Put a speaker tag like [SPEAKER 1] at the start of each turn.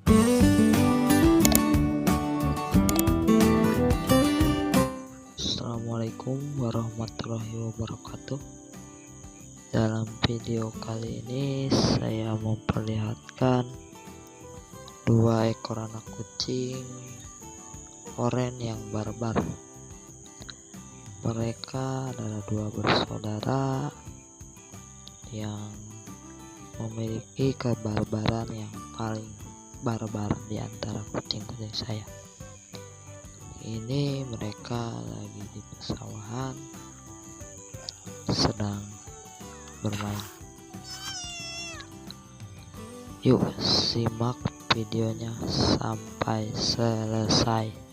[SPEAKER 1] Assalamualaikum warahmatullahi wabarakatuh. Dalam video kali ini saya memperlihatkan dua ekor anak kucing oranye yang barbar. Mereka adalah dua bersaudara yang memiliki kebarbaran yang paling barbar di antara kucing-kucing saya. Ini mereka lagi di pesawahan sedang bermain. Yuk simak videonya sampai selesai.